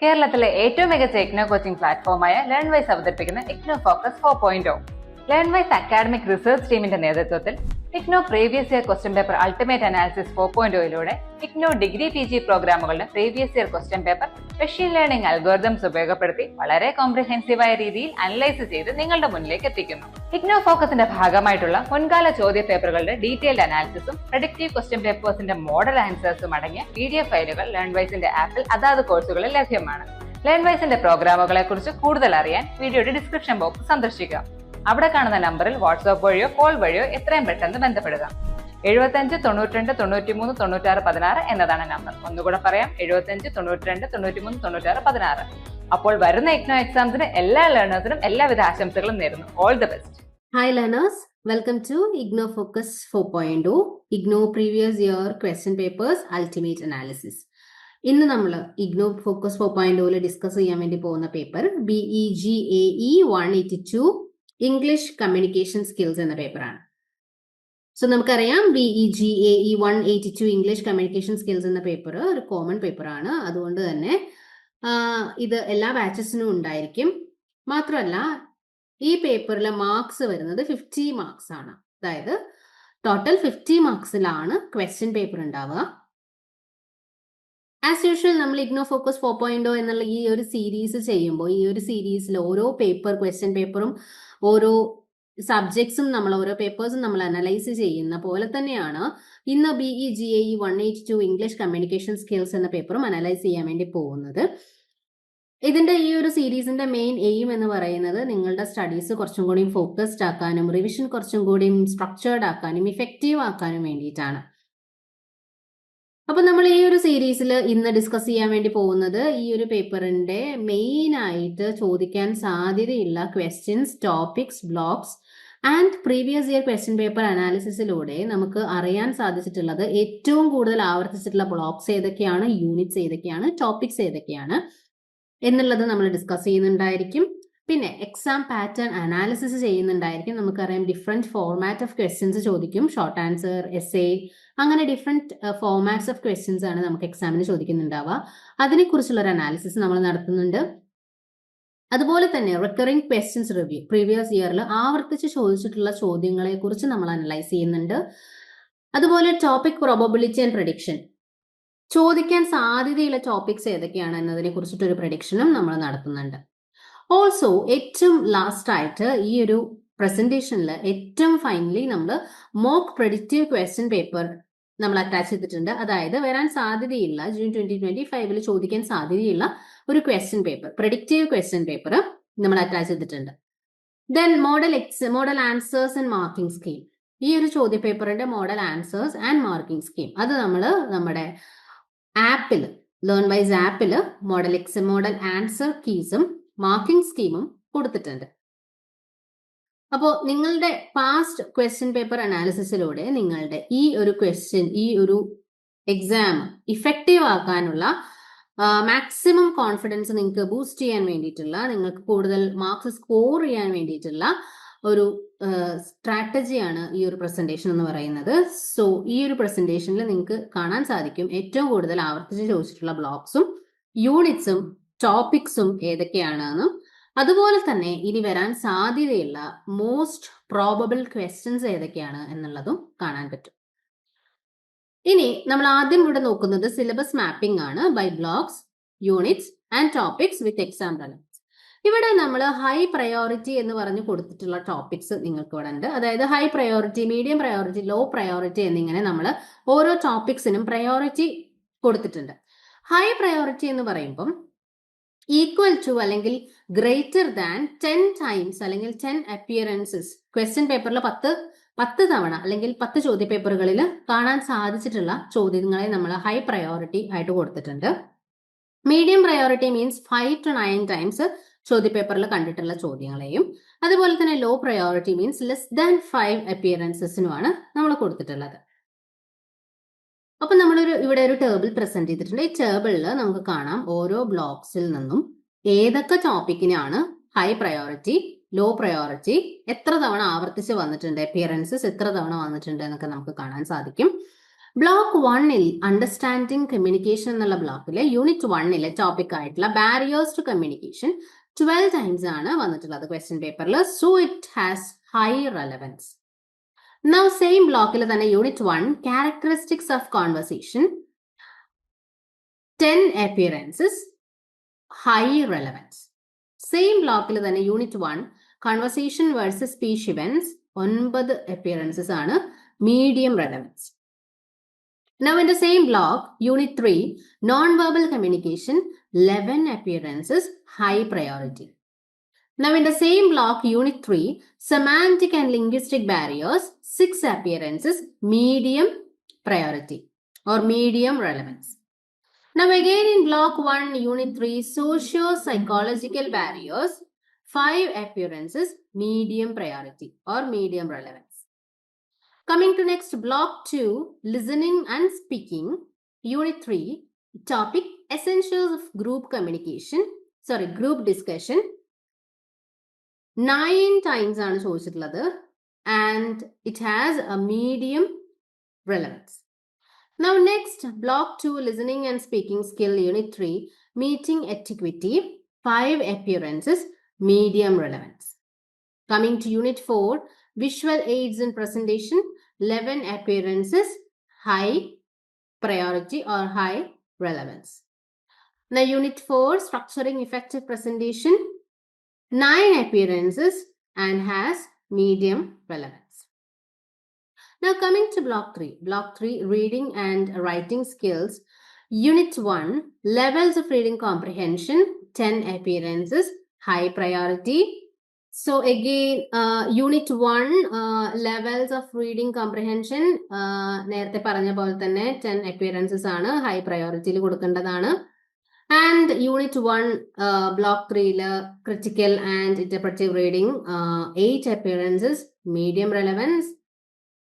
കേരളത്തിലെ ഏറ്റവും മികച്ച ഇഗ്നോ കോച്ചിംഗ് പ്ലാറ്റ്ഫോമായ ലേൺവൈസ് അവതരിപ്പിക്കുന്ന IGNOU focus 4.0. Learnwise academic research ടീമിന്റെ നേതൃത്വത്തിൽ IGNOU previous year question paper ultimate analysis 4.0യിലൂടെ ഇഗ്നോ ഡിഗ്രി PG പ്രോഗ്രാമുകളുടെ previous year question paper machine learning algorithms ഉപയോഗപ്പെടുത്തി വളരെ കോംപ്രിഹെൻസീവായ രീതിയിൽ അനലൈസ് ചെയ്ത് നിങ്ങളുടെ മുന്നിലേക്ക് എത്തിക്കുന്നു. ഇഗ്നോ ഫോക്കസിന്റെ ഭാഗമായിട്ടുള്ള മുൻകാല ചോദ്യ പേപ്പറുകളുടെ ഡീറ്റെയിൽഡ് അനാലിസിസും പ്രഡിക്റ്റീവ് ക്വസ്റ്റ്യൻ പേപ്പേഴ്സിന്റെ മോഡൽ ആൻസേഴ്സും അടങ്ങിയ PDF ഫയലുകൾ ലേൺവൈസിന്റെ ആപ്പിൽ അതാത് കോഴ്സുകളിൽ ലഭ്യമാണ്. ലേൺവൈസിന്റെ പ്രോഗ്രാമുകളെ കുറിച്ച് കൂടുതൽ അറിയാൻ വീഡിയോയുടെ ഡിസ്ക്രിപ്ഷൻ ബോക്സ് സന്ദർശിക്കുക. അവിടെ കാണുന്ന നമ്പറിൽ വാട്സ്ആപ്പ് വഴിയോ കോൾ വഴിയോ എത്രയും പെട്ടെന്ന് ബന്ധപ്പെടുക. 75 92 93 96 16 എന്നതാണ് നമ്പർ. ഒന്നുകൂടെ പറയാം, 75 92 93 96 16. അപ്പോൾ വരുന്ന ഇഗ്നോ എക്സാംസിന് എല്ലാ ലേണേഴ്സിനും എല്ലാവിധ ആശംസകളും നേരുന്നു. All the best. Hi learners, welcome to Igno Focus 4.0, Igno Previous Year Question Papers Ultimate Analysis. ഇന്ന് നമ്മൾ ഇഗ്നോ ഫോക്കസ് 4.0 ഡിസ്കസ് ചെയ്യാൻ വേണ്ടി പോകുന്ന paper BEGAE 182 English communication skills എന്ന പേപ്പറാണ്. സോ നമുക്കറിയാം BEGAE 182 ഇംഗ്ലീഷ് കമ്മ്യൂണിക്കേഷൻ സ്കിൽസ് എന്ന പേപ്പർ ഒരു കോമൺ പേപ്പറാണ്. അതുകൊണ്ട് തന്നെ ഇത് എല്ലാ ബാച്ചസിനും ഉണ്ടായിരിക്കും. മാത്രമല്ല ഈ പേപ്പറിലെ മാർക്സ് വരുന്നത് 50 മാർക്സ് ആണ്. അതായത് ടോട്ടൽ 50 മാർക്സിലാണ് ക്വസ്റ്റ്യൻ പേപ്പർ ഉണ്ടാവുക. ആസ് യൂഷ്വൽ നമ്മൾ ഇഗ്നോ ഫോക്കസ് 4.0 എന്നുള്ള ഈ ഒരു സീരീസ് ചെയ്യുമ്പോൾ ഈ ഒരു സീരീസിൽ ഓരോ ക്വസ്റ്റ്യൻ പേപ്പറും ഓരോ സബ്ജക്ട്സും ഓരോ പേപ്പേഴ്സും നമ്മൾ അനലൈസ് ചെയ്യുന്ന പോലെ തന്നെയാണ് ഇന്ന് BEGAE 182 ഇംഗ്ലീഷ് കമ്മ്യൂണിക്കേഷൻ സ്കിൽസ് എന്ന പേപ്പറും അനലൈസ് ചെയ്യാൻ വേണ്ടി പോകുന്നത്. ഇതിന്റെ ഈ ഒരു സീരീസിന്റെ മെയിൻ എയിം എന്ന് പറയുന്നത് നിങ്ങളുടെ സ്റ്റഡീസ് കുറച്ചും കൂടി ഫോക്കസ്ഡ് ആക്കാനും റിവിഷൻ കുറച്ചും കൂടി സ്ട്രക്ചേർഡ് ആക്കാനും ഇഫക്റ്റീവ് ആക്കാനും വേണ്ടിയിട്ടാണ്. അപ്പൊ നമ്മൾ ഈ ഒരു സീരീസിൽ ഇന്ന് ഡിസ്കസ് ചെയ്യാൻ വേണ്ടി പോകുന്നത് ഈ ഒരു പേപ്പറിന്റെ മെയിൻ ആയിട്ട് ചോദിക്കാൻ സാധ്യതയുള്ള questions, topics, blocks and previous year question paper അനാലിസിസിലൂടെ നമുക്ക് അറിയാൻ സാധിച്ചിട്ടുള്ളത് ഏറ്റവും കൂടുതൽ ആവർത്തിച്ചിട്ടുള്ള ബ്ലോക്സ് ഏതൊക്കെയാണ്, യൂണിറ്റ്സ് ഏതൊക്കെയാണ്, ടോപ്പിക്സ് ഏതൊക്കെയാണ് എന്നുള്ളത് നമ്മൾ ഡിസ്കസ് ചെയ്യുന്നുണ്ടായിരിക്കും. പിന്നെ എക്സാം പാറ്റേൺ അനാലിസിസ് ചെയ്യുന്നുണ്ടായിരിക്കും. നമുക്കറിയാം ഡിഫറെന്റ് ഫോർമാറ്റ് ഓഫ് ക്വസ്റ്റ്യൻസ് ചോദിക്കും. ഷോർട്ട് ആൻസർ, എസ്സേ, അങ്ങനെ ഡിഫറെന്റ് ഫോർമാറ്റ്സ് ഓഫ് ക്വസ്റ്റ്യൻസ് ആണ് നമുക്ക് എക്സാമിന് ചോദിക്കുന്നുണ്ടാവുക. അതിനെക്കുറിച്ചുള്ള ഒരു അനാലിസിസ് നമ്മൾ നടത്തുന്നുണ്ട്. അതുപോലെ തന്നെ റിക്കറിംഗ് ക്വസ്റ്റ്യൻസ് റിവ്യൂ, പ്രീവിയസ് ഇയറിൽ ആവർത്തിച്ച് ചോദിച്ചിട്ടുള്ള ചോദ്യങ്ങളെ കുറിച്ച് നമ്മൾ അനലൈസ് ചെയ്യുന്നുണ്ട്. അതുപോലെ ടോപ്പിക് പ്രോബബിലിറ്റി ആൻഡ് പ്രഡിക്ഷൻ, ചോദിക്കാൻ സാധ്യതയുള്ള ടോപ്പിക്സ് ഏതൊക്കെയാണ് എന്നതിനെ കുറിച്ചിട്ടൊരു പ്രഡിക്ഷനും നമ്മൾ നടത്തുന്നുണ്ട്. ഓൾസോ ഏറ്റവും ലാസ്റ്റ് ആയിട്ട് ഈ ഒരു പ്രസന്റേഷനിൽ ഏറ്റവും ഫൈനലി നമ്മൾ മോക്ക് പ്രെഡിക്റ്റീവ് ക്വസ്റ്റ്യൻ പേപ്പർ നമ്മൾ അറ്റാച്ച് ചെയ്തിട്ടുണ്ട്. അതായത് വരാൻ സാധ്യതയുള്ള ജൂൺ 2025 ചോദിക്കാൻ സാധ്യതയുള്ള ഒരു question paper, predictive question paper നമ്മൾ അറ്റാച്ച് ചെയ്തിട്ടുണ്ട്. Then model answers and marking scheme, ഈ ഒരു ചോദ്യ പേപ്പറിന്റെ model answers and marking scheme അത് നമ്മൾ നമ്മുടെ ആപ്പിൽ ലേൺവൈസ് ആപ്പിൽ മോഡൽ ആൻസർ കീസും മാർക്കിംഗ് സ്കീമും കൊടുത്തിട്ടുണ്ട്. അപ്പോൾ നിങ്ങളുടെ പാസ്റ്റ് ക്വസ്റ്റ്യൻ പേപ്പർ അനാലിസിസിലൂടെ നിങ്ങളുടെ ഈ ഒരു എക്സാം ഇഫക്റ്റീവ് ആക്കാനുള്ള മാക്സിമം കോൺഫിഡൻസ് നിങ്ങൾക്ക് ബൂസ്റ്റ് ചെയ്യാൻ വേണ്ടിയിട്ടുള്ള, നിങ്ങൾക്ക് കൂടുതൽ മാർക്സ് സ്കോർ ചെയ്യാൻ വേണ്ടിയിട്ടുള്ള ഒരു സ്ട്രാറ്റജിയാണ് ഈ ഒരു പ്രസന്റേഷൻ എന്ന് പറയുന്നത്. സോ ഈ ഒരു പ്രസന്റേഷനിൽ നിങ്ങൾക്ക് കാണാൻ സാധിക്കും ഏറ്റവും കൂടുതൽ ആവർത്തിച്ച് ചോദിച്ചിട്ടുള്ള ബ്ലോക്സും യൂണിറ്റ്സും ടോപ്പിക്സും ഏതൊക്കെയാണെന്നും അതുപോലെ തന്നെ ഇനി വരാൻ സാധ്യതയുള്ള മോസ്റ്റ് പ്രോബബിൾ ക്വസ്റ്റ്യൻസ് ഏതൊക്കെയാണ് എന്നുള്ളതും കാണാൻ പറ്റും. ഇനി നമ്മൾ ആദ്യം ഇവിടെ നോക്കുന്നത് സിലബസ് മാപ്പിംഗ് ആണ് by blocks, units and topics with exam relevance. ഇവിടെ നമ്മൾ ഹൈ പ്രയോറിറ്റി എന്ന് പറഞ്ഞ് കൊടുത്തിട്ടുള്ള ടോപ്പിക്സ് നിങ്ങൾക്ക് ഇവിടെ ഉണ്ട്. അതായത് high priority, medium priority, low priority എന്നിങ്ങനെ നമ്മൾ ഓരോ ടോപ്പിക്സിനും പ്രയോറിറ്റി കൊടുത്തിട്ടുണ്ട്. ഹൈ പ്രയോറിറ്റി എന്ന് പറയുമ്പം ഈക്വൽ ടു അല്ലെങ്കിൽ ഗ്രേറ്റർ ദാൻ 10 ടൈംസ് അല്ലെങ്കിൽ 10 അപ്പിയറൻസസ് ക്വസ്റ്റ്യൻ പേപ്പറിൽ 10 തവണ അല്ലെങ്കിൽ 10 ചോദ്യ പേപ്പറുകളിൽ കാണാൻ സാധിച്ചിട്ടുള്ള ചോദ്യങ്ങളെ നമ്മൾ ഹൈ പ്രയോറിറ്റി ആയിട്ട് കൊടുത്തിട്ടുണ്ട്. Medium priority means 5 to 9 times ചോദ്യ പേപ്പറിൽ കണ്ടിട്ടുള്ള ചോദ്യങ്ങളെയും, അതുപോലെ തന്നെ low priority means less than 5 അപ്പിയറൻസസിനുമാണ് നമ്മൾ കൊടുത്തിട്ടുള്ളത്. അപ്പൊ ഇവിടെ ഒരു ടേബിൾ പ്രസന്റ് ചെയ്തിട്ടുണ്ട്. ഈ ടേബിളിൽ നമുക്ക് കാണാം ഓരോ ബ്ലോക്സിൽ നിന്നും ഏതൊക്കെ ടോപ്പിക്കിനാണ് ഹൈ പ്രയോറിറ്റി, ലോ പ്രയോറിറ്റി, എത്ര തവണ ആവർത്തിച്ച് വന്നിട്ടുണ്ട്, അപ്പിയറൻസസ് എത്ര തവണ വന്നിട്ടുണ്ട് എന്നൊക്കെ നമുക്ക് കാണാൻ സാധിക്കും. ബ്ലോക്ക് 1-ൽ അണ്ടർസ്റ്റാൻഡിംഗ് കമ്മ്യൂണിക്കേഷൻ എന്നുള്ള ബ്ലോക്കിലെ യൂണിറ്റ് 1-ലെ ടോപ്പിക് ആയിട്ടുള്ള ബാരിയേഴ്സ് ടു കമ്മ്യൂണിക്കേഷൻ 12 ടൈംസ് ആണ് വന്നിട്ടുള്ളത് ക്വസ്റ്റ്യൻ പേപ്പറിൽ. So it has high relevance. Now same ബ്ലോക്കിൽ തന്നെ unit 1 characteristics of conversation 10 appearances, high relevance. Same ബ്ലോക്കിൽ തന്നെ unit 1 conversation versus speech events 9 appearances ആണ് medium relevance. Now in the same block, Unit 3, non-verbal communication, 11 appearances, high priority. Now in the same block, Unit 3, semantic and linguistic barriers, 6 appearances, medium priority or medium relevance. Now again in block 1, Unit 3, socio-psychological barriers, 5 appearances, medium priority or medium relevance. Coming to next block 2, listening and speaking, unit 3, topic essentials of group discussion. 9 times ആണ് ചോദിച്ചിട്ടുള്ളത് and it has a medium relevance. Now next block 2, listening and speaking skill, unit 3, meeting etiquette, 5 appearances, medium relevance. Coming to unit 4, visual aids in presentation, 11 appearances, high priority or high relevance. Now unit 4, structuring effective presentation, 9 appearances and has medium relevance. Now coming to block 3, reading and writing skills, unit 1, levels of reading comprehension, 10 appearances, high priority. So again, unit 1, levels of reading comprehension, നേരത്തെ പറഞ്ഞ പോലെ തന്നെ 10 appearances ആണ് high priority കൊടുക്കേണ്ടതാണ്. And unit 1, block 3, critical and interpretive reading, 8 appearances, medium relevance.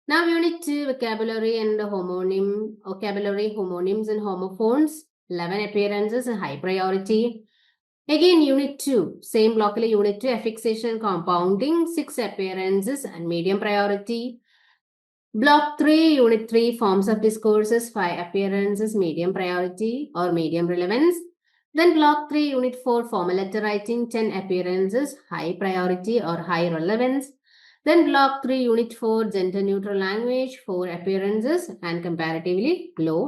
Now unit 2, vocabulary, homonyms and homophones, 11 appearances, high priority. Again, unit 2, same block, unit 2, affixation and compounding, 6 appearances and medium priority. Block 3, unit 3, forms of discourses, 5 appearances, medium priority or medium relevance. Then block 3, unit 4, formal letter writing, 10 appearances, high priority or high relevance. Then block 3, unit 4, gender neutral language, 4 appearances and comparatively low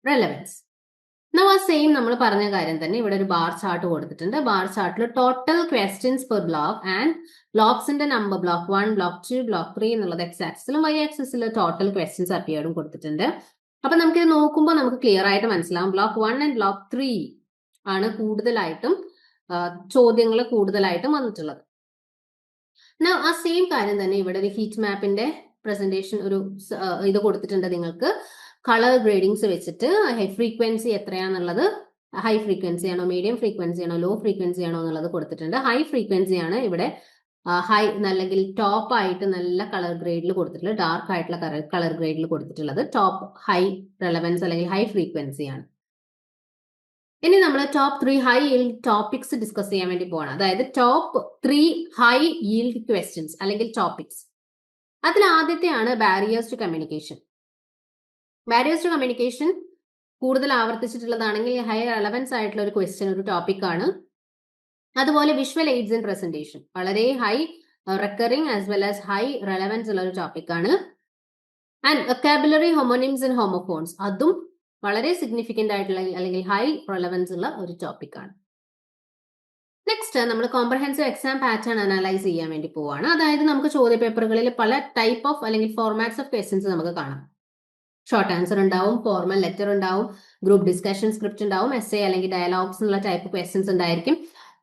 relevance. Now ആ same നമ്മൾ പറഞ്ഞ കാര്യം തന്നെ ഇവിടെ ഒരു bar chart കൊടുത്തിട്ടുണ്ട്. Bar ചാർട്ടിൽ total questions per block and ബ്ലോക്സിന്റെ നമ്പർ ബ്ലോക്ക് 1, ബ്ലോക്ക് 2, ബ്ലോക്ക് 3 എന്നുള്ളത് എക്സ് ആക്സിസിലും വൈ ആക്സിസിലും ടോട്ടൽ ക്വസ്റ്റ്യൻസ് അപ്പിയറും കൊടുത്തിട്ടുണ്ട്. അപ്പൊ നമുക്കിത് നോക്കുമ്പോൾ നമുക്ക് ക്ലിയർ ആയിട്ട് മനസ്സിലാവും ബ്ലോക്ക് 1 ആൻഡ് ബ്ലോക്ക് 3 ആണ് കൂടുതലായിട്ടും ചോദ്യങ്ങൾ കൂടുതലായിട്ടും വന്നിട്ടുള്ളത്. ആ സെയിം കാര്യം തന്നെ ഇവിടെ ഒരു ഹീറ്റ് മാപ്പിന്റെ പ്രസന്റേഷൻ ഒരു ഇത് കൊടുത്തിട്ടുണ്ട് നിങ്ങൾക്ക്. കളർ ഗ്രേഡിങ്സ് വെച്ചിട്ട് ഹൈ ഫ്രീക്വൻസി എത്രയാന്നുള്ളത്, ഹൈ ഫ്രീക്വൻസി ആണോ മീഡിയം ഫ്രീക്വൻസി ആണോ ലോ ഫ്രീക്വൻസി ആണോ എന്നുള്ളത് കൊടുത്തിട്ടുണ്ട്. ഹൈ ഫ്രീക്വൻസി ആണ് ഇവിടെ ഹൈ അല്ലെങ്കിൽ ടോപ്പ് ആയിട്ട് നല്ല കളർ ഗ്രേഡിൽ കൊടുത്തിട്ടുള്ളത്, ഡാർക്ക് ആയിട്ടുള്ള കളർ ഗ്രേഡിൽ കൊടുത്തിട്ടുള്ളത് ടോപ്പ് ഹൈ റെലവൻസ് അല്ലെങ്കിൽ ഹൈ ഫ്രീക്വൻസി ആണ്. ഇനി നമ്മൾ top 3 high yield topics discuss ചെയ്യാൻ വേണ്ടി പോകണം. അതായത് ടോപ്പ് 3 ഹൈ ഈൽഡ് ക്വസ്റ്റ്യൻസ് അല്ലെങ്കിൽ ടോപ്പിക്സ്. അതിൽ ആദ്യത്തെയാണ് barriers to communication. Barriers to communication കൂടുതൽ ആവർത്തിച്ചിട്ടുള്ളതാണെങ്കിൽ ഹൈ റെലവൻസ് ആയിട്ടുള്ള ഒരു ക്വസ്റ്റ്യൻ, ഒരു ടോപ്പിക് ആണ്. അതുപോലെ വിഷ്വൽ എയ്ഡ്സ് ഇൻ പ്രസന്റേഷൻ വളരെ high recurring as well as high relevance ഉള്ള ഒരു ടോപ്പിക് ആണ്. And vocabulary, homonyms and homophones അതും വളരെ സിഗ്നിഫിക്കന്റ് ആയിട്ടുള്ള അല്ലെങ്കിൽ ഹൈ റെലവൻസ് ഉള്ള ഒരു ടോപ്പിക് ആണ്. നെക്സ്റ്റ് നമ്മൾ കോംപ്രഹെൻസീവ് എക്സാം പാറ്റേൺ അനലൈസ് ചെയ്യാൻ വേണ്ടി പോവാണ്. അതായത് നമുക്ക് ചോദ്യപേപ്പറുകളിൽ പല ടൈപ്പ് ഓഫ് അല്ലെങ്കിൽ ഫോർമാറ്റ്സ് ഓഫ് ക്വസ്റ്റ്യൻസ് നമുക്ക് കാണാം. ഷോർട്ട് ആൻസർ ഉണ്ടാവും, ഫോർമൽ ലെറ്റർ ഉണ്ടാവും, ഗ്രൂപ്പ് ഡിസ്കഷൻ സ്ക്രിപ്റ്റ് ഉണ്ടാവും, എസ്സേ അല്ലെങ്കിൽ ഡയലോഗ്സ് എന്നുള്ള ടൈപ്പ് ക്വസ്റ്റ്യൻസ് ഉണ്ടായിരിക്കും.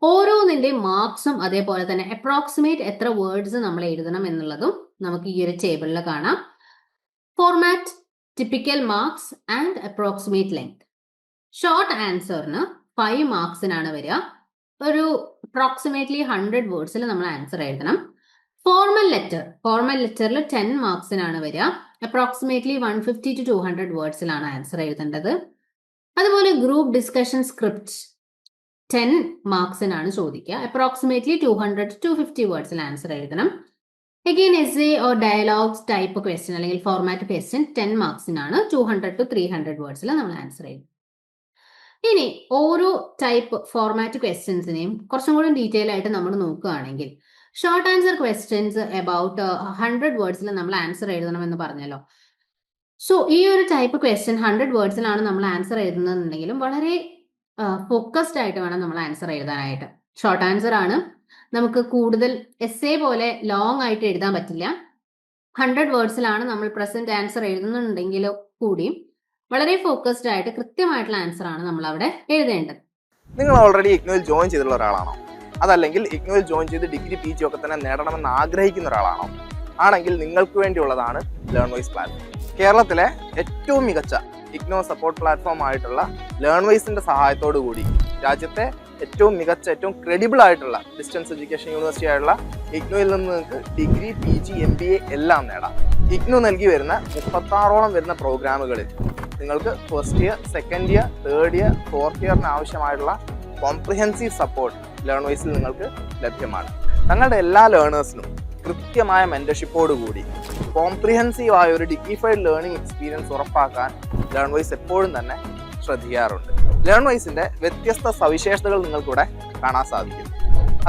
ഓരോന്നിന്റെ മാർക്സും അതേപോലെ തന്നെ അപ്രോക്സിമേറ്റ് എത്ര വേർഡ്സ് നമ്മൾ എഴുതണം എന്നുള്ളതും നമുക്ക് ഈ ഒരു ടേബിളിൽ കാണാം. Format, typical marks and approximate length. Short ആൻസറിന് 5 മാർക്സിനാണ് വരിക. ഒരു അപ്രോക്സിമേറ്റ്ലി 100 വേർഡ്സിൽ നമ്മൾ ആൻസർ എഴുതണം. ഫോർമൽ ലെറ്ററിൽ 10 മാർക്സിനാണ് വരിക. അപ്രോക്സിമേറ്റ്ലി 150 to 200 വേർഡ്സിലാണ് ആൻസർ എഴുതേണ്ടത്. അതുപോലെ ഗ്രൂപ്പ് ഡിസ്കഷൻ സ്ക്രിപ്റ്റ് 10 മാർക്സിനാണ് ചോദിക്കുക. അപ്രോക്സിമേറ്റ്ലി 200 to 250 വേർഡ്സിൽ ആൻസർ എഴുതണം. Again, essay or dialogues type question അല്ലെങ്കിൽ ഫോർമാറ്റ് ക്വസ്റ്റ്യൻ 10 മാർക്സിനാണ് 200 to 300 വേർഡ്സിൽ നമ്മൾ ആൻസർ ചെയ്യും. ഇനി ഓരോ ടൈപ്പ് ഫോർമാറ്റ് ക്വസ്റ്റ്യൻസിനെയും കുറച്ചും കൂടി ഡീറ്റെയിൽ ആയിട്ട് നമ്മൾ നോക്കുകയാണെങ്കിൽ ഷോർട്ട് ആൻസർ ക്വസ്റ്റ്യൻസ് അബൌട്ട് 100 വേർഡ്സിൽ നമ്മൾ ആൻസർ എഴുതണമെന്ന് പറഞ്ഞല്ലോ. സോ ഈ ഒരു ടൈപ്പ് ക്വസ്റ്റ്യൻ 100 വേർഡ്സിലാണ് നമ്മൾ ആൻസർ എഴുതുന്നതെന്നുണ്ടെങ്കിലും വളരെ ഫോക്കസ്ഡ് ആയിട്ട് വേണം നമ്മൾ ആൻസർ എഴുതാനായിട്ട്. ഷോർട്ട് ആൻസർ ആണ്, നമുക്ക് കൂടുതൽ എസ്സേ പോലെ ലോങ് ആയിട്ട് എഴുതാൻ പറ്റില്ല. 100 വേർഡ്സിലാണ് നമ്മൾ പ്രസന്റ് ആൻസർ എഴുതുന്നുണ്ടെങ്കിലും കൂടിയും വളരെ ഫോക്കസ്ഡ് ആയിട്ട് കൃത്യമായിട്ടുള്ള ആൻസർ ആണ് നമ്മൾ അവിടെ എഴുതേണ്ടത്. നിങ്ങൾ ഓൾറെഡി ഇഗ്നോയിൽ ജോയിൻ ചെയ്തിട്ടുള്ള ഒരാളാണോ? അതല്ലെങ്കിൽ ഇഗ്നോയിൽ ജോയിൻ ചെയ്ത് ഡിഗ്രി PG ഒക്കെ തന്നെ നേടണമെന്ന് ആഗ്രഹിക്കുന്ന ഒരാളാണോ? ആണെങ്കിൽ നിങ്ങൾക്ക് വേണ്ടിയുള്ളതാണ് ലേൺവൈസ് പ്ലാറ്റ്ഫോം. കേരളത്തിലെ ഏറ്റവും മികച്ച ഇഗ്നോ സപ്പോർട്ട് പ്ലാറ്റ്ഫോം ആയിട്ടുള്ള ലേൺവൈസിന്റെ സഹായത്തോടു കൂടി രാജ്യത്തെ ഏറ്റവും മികച്ച ഏറ്റവും ക്രെഡിബിൾ ആയിട്ടുള്ള ഡിസ്റ്റൻസ് എഡ്യൂക്കേഷൻ യൂണിവേഴ്സിറ്റി ആയിട്ടുള്ള ഇഗ്നോയിൽ നിന്ന് നിങ്ങൾക്ക് ഡിഗ്രി PG MBA എല്ലാം നേടാം. ഇഗ്നോ നൽകി വരുന്ന 36ഓളം വരുന്ന പ്രോഗ്രാമുകളിൽ നിങ്ങൾക്ക് first year, second year, third year, fourth ഇയറിന് ആവശ്യമായിട്ടുള്ള കോംപ്രിഹെൻസീവ് സപ്പോർട്ട് ലേൺവൈസിൽ നിങ്ങൾക്ക് ലഭ്യമാണ്. തങ്ങളുടെ എല്ലാ ലേണേഴ്സിനും കൃത്യമായ മെന്റർഷിപ്പോടുകൂടി കോംപ്രിഹെൻസീവ് ആയ ഒരു ഡിഗ്നിഫൈഡ് ലേണിംഗ് എക്സ്പീരിയൻസ് ഉറപ്പാക്കാൻ ലേൺവൈസ് എപ്പോഴും തന്നെ ശ്രദ്ധിക്കാറുണ്ട്. ലേൺവൈസിന്റെ വ്യത്യസ്ത സവിശേഷതകൾ നിങ്ങൾക്കിവിടെ കാണാൻ സാധിക്കും.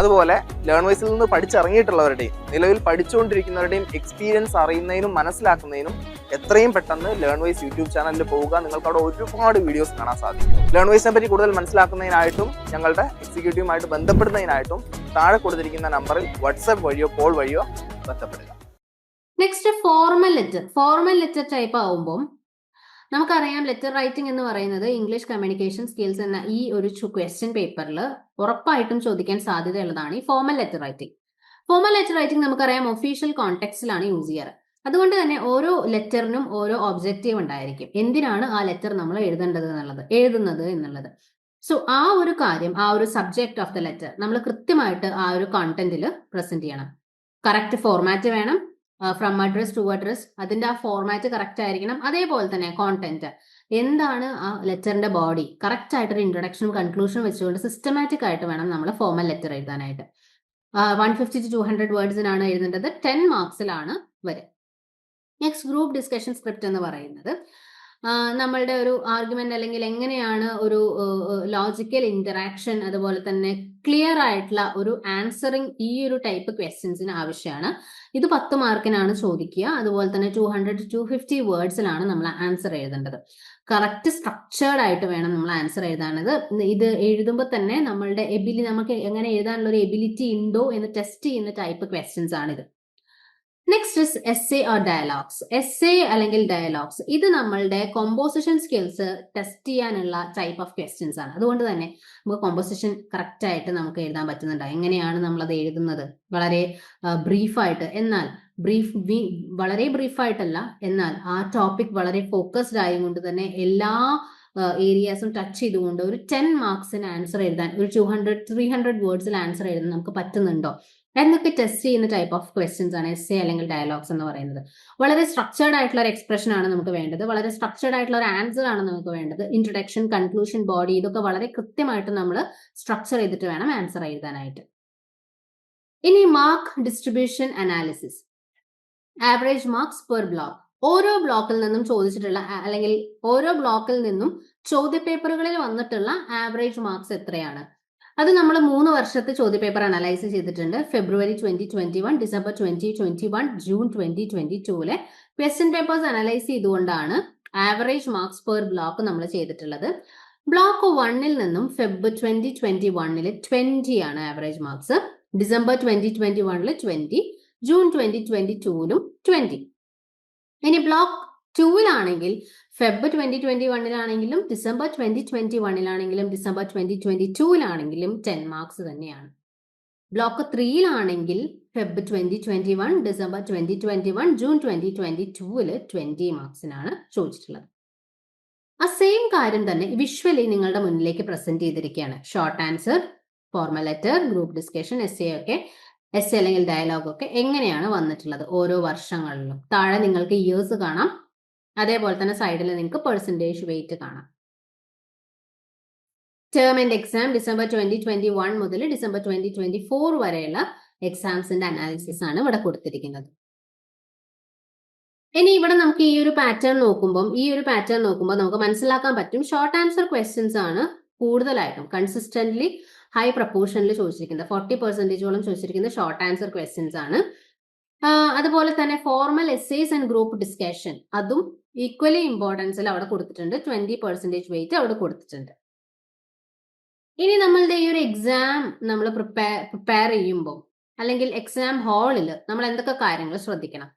അതുപോലെ ലേൺവൈസിൽ നിന്ന് പഠിച്ചിറങ്ങിയിട്ടുള്ളവരുടെയും നിലവിൽ പഠിച്ചുകൊണ്ടിരിക്കുന്നവരുടെയും എക്സ്പീരിയൻസ് അറിയുന്നതിനും മനസ്സിലാക്കുന്നതിനും എത്രയും പെട്ടെന്ന് ലേൺവൈസ് യൂട്യൂബ് ചാനലിൽ പോവുക. നിങ്ങൾക്ക് അവിടെ ഒരുപാട് വീഡിയോസ് കാണാൻ സാധിക്കും. ലേൺവൈസിനെ പറ്റി കൂടുതൽ മനസ്സിലാക്കുന്നതിനായിട്ടും ഞങ്ങളുടെ എക്സിക്യൂട്ടീവുമായിട്ട് ബന്ധപ്പെടുന്നതിനായിട്ടും താഴെ കൊടുത്തിരിക്കുന്ന നമ്പറിൽ വാട്സാപ്പ് വഴിയോ കോൾ വഴിയോ ബന്ധപ്പെടുക. Next formal letter. Formal letter type ആവുമ്പോൾ നമുക്കറിയാം ലെറ്റർ റൈറ്റിംഗ് എന്ന് പറയുന്നത് ഇംഗ്ലീഷ് കമ്മ്യൂണിക്കേഷൻ സ്കിൽസ് എന്ന ഈ ഒരു ക്വസ്റ്റ്യൻ പേപ്പറിൽ ഉറപ്പായിട്ടും ചോദിക്കാൻ സാധ്യതയുള്ളതാണ് ഈ formal letter writing. Formal letter writing നമുക്കറിയാം ഒഫീഷ്യൽ കോണ്ടെക്സ്റ്റിലാണ് യൂസ് ചെയ്യാറ്. അതുകൊണ്ട് തന്നെ ഓരോ ലെറ്ററിനും ഓരോ ഒബ്ജക്റ്റീവ് ഉണ്ടായിരിക്കും. എന്തിനാണ് ആ ലെറ്റർ നമ്മൾ എഴുതുന്നത് എന്നുള്ളത്. സോ ആ ഒരു കാര്യം, ആ ഒരു സബ്ജക്ട് ഓഫ് ദ ലെറ്റർ നമ്മൾ കൃത്യമായിട്ട് ആ ഒരു കണ്ടന്റിൽ പ്രസന്റ് ചെയ്യണം. കറക്റ്റ് ഫോർമാറ്റ് വേണം. ഫ്രം അഡ്രസ് ടു അഡ്രസ്, അതിന്റെ ആ ഫോർമാറ്റ് കറക്റ്റ് ആയിരിക്കണം. അതേപോലെ തന്നെ കോണ്ടന്റ് എന്താണ്, ആ ലെറ്ററിന്റെ ബോഡി കറക്റ്റ് ആയിട്ടൊരു ഇൻട്രൊഡക്ഷനും കൺക്ലൂഷനും വെച്ചുകൊണ്ട് സിസ്റ്റമാറ്റിക് ആയിട്ട് വേണം നമ്മൾ ഫോർമൽ ലെറ്റർ എഴുതാനായിട്ട്. 150 to 200 വേർഡ്സിനാണ് എഴുതേണ്ടത്. 10 മാർക്സിലാണ് വരെ. നെക്സ്റ്റ് ഗ്രൂപ്പ് ഡിസ്കഷൻ സ്ക്രിപ്റ്റ് എന്ന് പറയുന്നത് നമ്മളുടെ ഒരു ആർഗ്യുമെന്റ് അല്ലെങ്കിൽ എങ്ങനെയാണ് ഒരു ലോജിക്കൽ ഇന്ററാക്ഷൻ, അതുപോലെ തന്നെ ക്ലിയർ ആയിട്ടുള്ള ഒരു ആൻസറിങ് ഈ ഒരു ടൈപ്പ് ക്വസ്റ്റ്യൻസിന് ആവശ്യമാണ്. ഇത് 10 മാർക്കിനാണ് ചോദിക്കുക. അതുപോലെ തന്നെ 200 to 250 വേർഡ്സിലാണ് നമ്മൾ ആൻസർ എഴുതേണ്ടത്. കറക്റ്റ് സ്ട്രക്ചേർഡ് ആയിട്ട് വേണം നമ്മൾ ആൻസർ എഴുതാനത്. ഇത് എഴുതുമ്പോൾ തന്നെ നമ്മളുടെ നമുക്ക് എങ്ങനെ എഴുതാനുള്ള ഒരു എബിലിറ്റി ഉണ്ടോ എന്ന് ടെസ്റ്റ് ചെയ്യുന്ന ടൈപ്പ് ക്വസ്റ്റ്യൻസ് ആണിത്. Next is essay or dialogues. Essay അല്ലെങ്കിൽ ഡയലോഗ്സ് ഇത് നമ്മളുടെ കോമ്പോസിഷൻ സ്കിൽസ് ടെസ്റ്റ് ചെയ്യാനുള്ള ടൈപ്പ് ഓഫ് ക്വസ്റ്റ്യൻസ് ആണ്. അതുകൊണ്ട് തന്നെ നമുക്ക് കോമ്പോസിഷൻ കറക്റ്റ് ആയിട്ട് നമുക്ക് എഴുതാൻ പറ്റുന്നുണ്ട്. എങ്ങനെയാണ് നമ്മളത് എഴുതുന്നത്? വളരെ ബ്രീഫായിട്ട്, എന്നാൽ വളരെ ബ്രീഫായിട്ടല്ല, എന്നാൽ ആ ടോപ്പിക് വളരെ ഫോക്കസ്ഡ് ആയതുകൊണ്ട് തന്നെ എല്ലാ ഏരിയാസും ടച്ച് ചെയ്തുകൊണ്ട് ഒരു 10 മാർക്സിന് ആൻസർ എഴുതാൻ, ഒരു 200-300 വേർഡ്സിൽ ആൻസർ എഴുതാൻ നമുക്ക് പറ്റുന്നുണ്ടോ എന്നൊക്കെ ടെസ്റ്റ് ചെയ്യുന്ന ടൈപ്പ് ഓഫ് ക്വസ്റ്റ്യൻസ് ആണ് എസ്സേ അല്ലെങ്കിൽ ഡയലോഗ്സ് എന്ന് പറയുന്നത്. വളരെ സ്ട്രക്ചേർഡ് ആയിട്ടുള്ള ഒരു എക്സ്പ്രഷൻ ആണ് നമുക്ക് വേണ്ടത്. വളരെ സ്ട്രക്ചേർഡ് ആയിട്ടുള്ള ഒരു ആൻസർ ആണ് നമുക്ക് വേണ്ടത്. ഇൻട്രൊഡക്ഷൻ, കൺക്ലൂഷൻ, ബോഡി ഇതൊക്കെ വളരെ കൃത്യമായിട്ട് നമ്മൾ സ്ട്രക്ചർ ചെയ്തിട്ട് വേണം ആൻസർ എഴുതാനായിട്ട്. ഇനി mark distribution analysis. Average marks per block. ഓരോ ബ്ലോക്കിൽ നിന്നും ചോദിച്ചിട്ടുള്ള അല്ലെങ്കിൽ ഓരോ ബ്ലോക്കിൽ നിന്നും ചോദ്യപേപ്പറുകളിൽ വന്നിട്ടുള്ള ആവറേജ് മാർക്സ് എത്രയാണ്? അത് നമ്മൾ 3 വർഷത്തെ ചോദ്യപേപ്പർ അനലൈസ് ചെയ്തിട്ടുണ്ട്. ഫെബ്രുവരി 2021, December 2021, June 2022 question papers analyse ചെയ്തുകൊണ്ടാണ് ആവറേജ് മാർക്സ് പെർ ബ്ലോക്ക് നമ്മൾ ചെയ്തിട്ടുള്ളത്. ബ്ലോക്ക് 1ൽ നിന്നും ഫെബ് 2021 20 ആണ് ആവറേജ് മാർക്സ്. December 2021 20, June 2022 20. ഇനി ബ്ലോക്ക് 2ലാണെങ്കിൽ ഫെബ് 2021 ഡിസംബർ 2021 ഡിസംബർ 2022 10 മാർക്സ് തന്നെയാണ്. ബ്ലോക്ക് 3ലാണെങ്കിൽ ഫെബ് 2021, ഡിസംബർ 2021, ജൂൺ 2022 20 മാർക്സിനാണ് ചോദിച്ചിട്ടുള്ളത്. ആ സെയിം കാര്യം തന്നെ വിഷ്വലി നിങ്ങളുടെ മുന്നിലേക്ക് പ്രസന്റ് ചെയ്തിരിക്കുകയാണ്. Short answer, formal letter, group discussion, essay അല്ലെങ്കിൽ ഡയലോഗ് ഒക്കെ എങ്ങനെയാണ് വന്നിട്ടുള്ളത് ഓരോ വർഷങ്ങളിലും. താഴെ നിങ്ങൾക്ക് ഇയേഴ്സ് കാണാം. അതേപോലെ തന്നെ സൈഡിൽ നിങ്ങൾക്ക് പെർസെൻറ്റേജ് വെയിറ്റ് കാണാം. ടേം ആൻഡ് എക്സാം ഡിസംബർ 2021 മുതൽ ഡിസംബർ 2024 വരെയുള്ള എക്സാംസിന്റെ അനാലിസിസ് ആണ് ഇവിടെ കൊടുത്തിരിക്കുന്നത്. ഇനി ഇവിടെ നമുക്ക് ഈ ഒരു പാറ്റേൺ നോക്കുമ്പോൾ നമുക്ക് മനസ്സിലാക്കാൻ പറ്റും ഷോർട്ട് ആൻസർ ക്വസ്റ്റ്യൻസ് ആണ് കൂടുതലായിട്ടും കൺസിസ്റ്റന്റ്ലി ഹൈ പ്രപ്പോർഷനിൽ ചോദിച്ചിരിക്കുന്നത്. 40% ചോദിച്ചിരിക്കുന്നത് ഷോർട്ട് ആൻസർ ക്വസ്റ്റ്യൻസ് ആണ്. അതുപോലെ തന്നെ formal essays and group discussion അതും ഈക്വലി ഇമ്പോർട്ടൻസിൽ അവിടെ കൊടുത്തിട്ടുണ്ട്. 20% വെയിറ്റ് അവിടെ കൊടുത്തിട്ടുണ്ട്. ഇനി നമ്മളുടെ ഈ ഒരു എക്സാം നമ്മൾ പ്രിപ്പയർ ചെയ്യുമ്പോൾ അല്ലെങ്കിൽ എക്സാം ഹാളിൽ നമ്മൾ എന്തൊക്കെ കാര്യങ്ങൾ ശ്രദ്ധിക്കണം?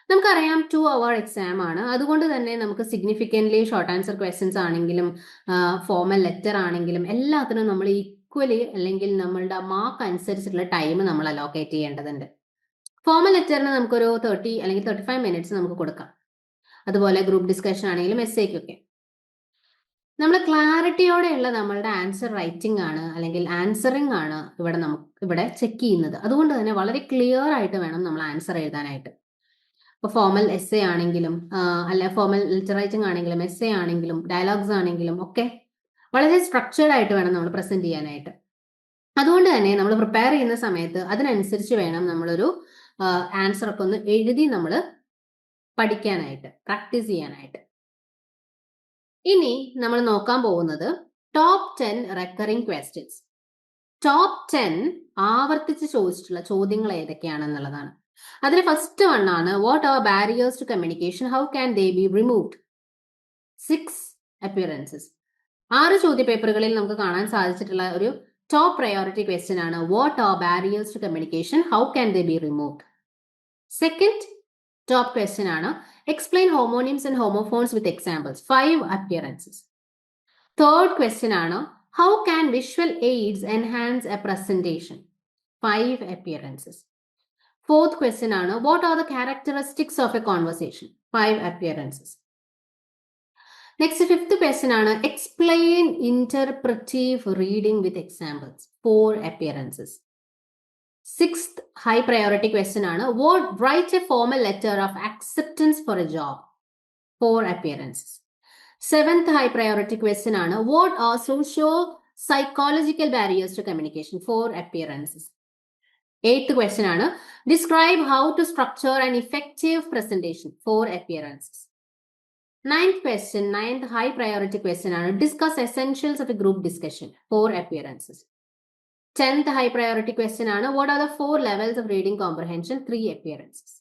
നമുക്കറിയാം 2 hour എക്സാം ആണ്. അതുകൊണ്ട് തന്നെ നമുക്ക് സിഗ്നിഫിക്കൻ്റ്ലി ഷോർട്ട് ആൻസർ ക്വസ്റ്റ്യൻസ് ആണെങ്കിലും ഫോർമൽ ലെറ്റർ ആണെങ്കിലും എല്ലാത്തിനും നമ്മൾ ഈക്വലി അല്ലെങ്കിൽ നമ്മളുടെ മാർക്ക് അനുസരിച്ചിട്ടുള്ള ടൈം നമ്മൾ അലോക്കേറ്റ് ചെയ്യേണ്ടതുണ്ട്. ഫോർമൽ ലെറ്ററിന് നമുക്കൊരു 30 അല്ലെങ്കിൽ 35 മിനിറ്റ്സ് നമുക്ക് കൊടുക്കാം. അതുപോലെ ഗ്രൂപ്പ് ഡിസ്കഷൻ ആണെങ്കിലും എസ്സേക്കൊക്കെ നമ്മൾ ക്ലാരിറ്റിയോടെയുള്ള നമ്മളുടെ ആൻസർ റൈറ്റിംഗ് ആണ് അല്ലെങ്കിൽ ആൻസറിങ് ആണ് ഇവിടെ ചെക്ക് ചെയ്യുന്നത്. അതുകൊണ്ട് തന്നെ വളരെ ക്ലിയർ ആയിട്ട് വേണം നമ്മൾ ആൻസർ എഴുതാനായിട്ട്. ഇപ്പോൾ ഫോർമൽ എസ്സേ ആണെങ്കിലും അല്ല ഫോർമൽ ലെറ്റർ റൈറ്റിംഗ് ആണെങ്കിലും എസ്സേ ആണെങ്കിലും ഡയലോഗ്സ് ആണെങ്കിലും ഒക്കെ വളരെ സ്ട്രക്ചേർഡ് ആയിട്ട് വേണം നമ്മൾ പ്രസന്റ് ചെയ്യാനായിട്ട്. അതുകൊണ്ട് തന്നെ നമ്മൾ പ്രിപ്പയർ ചെയ്യുന്ന സമയത്ത് അതിനനുസരിച്ച് വേണം നമ്മളൊരു ആൻസർ ഒക്കെ ഒന്ന് എഴുതി നമ്മൾ പഠിക്കാനായിട്ട്, പ്രാക്ടീസ് ചെയ്യാനായിട്ട്. ഇനി നമ്മൾ നോക്കാൻ പോകുന്നത് ടോപ്പ് 10 റെക്കറിംഗ് ക്വസ്റ്റ്യൻസ്. ടോപ്പ് 10 ആവർത്തിച്ച് ചോദിച്ചിട്ടുള്ള ചോദ്യങ്ങൾ ഏതൊക്കെയാണെന്നുള്ളതാണ്. അതിൽ ഫസ്റ്റ് വൺ ആണ് what are barriers to communication, how can they be removed? 6 appearances. 6 ചോദ്യ പേപ്പറുകളിൽ നമുക്ക് കാണാൻ സാധിച്ചിട്ടുള്ള ഒരു ടോപ്പ് പ്രയോറിറ്റി ക്വസ്റ്റ്യൻ ആണ് what are barriers to communication, how can they be removed? Second top question ആണ് explain homonyms and homophones with examples. 5 appearances. Third question ആണ് how can visual aids enhance a presentation? 5 appearances. Fourth question ആണ് what are the characteristics of a conversation? 5 appearances. Next, fifth question ആണ് explain interpretive reading with examples. 4 appearances. Sixth high priority question ആണ് write a formal letter of acceptance for a job. 4 appearances. Seventh high priority question ആണ് what are socio-psychological barriers to communication? 4 appearances. Eighth question ആണ് describe how to structure an effective presentation. 4 appearances. Ninth high priority question ആണ് discuss essentials of a group discussion. 4 appearances. 10th high priority question ആണ് what are the 4 levels of reading comprehension? 3 appearances.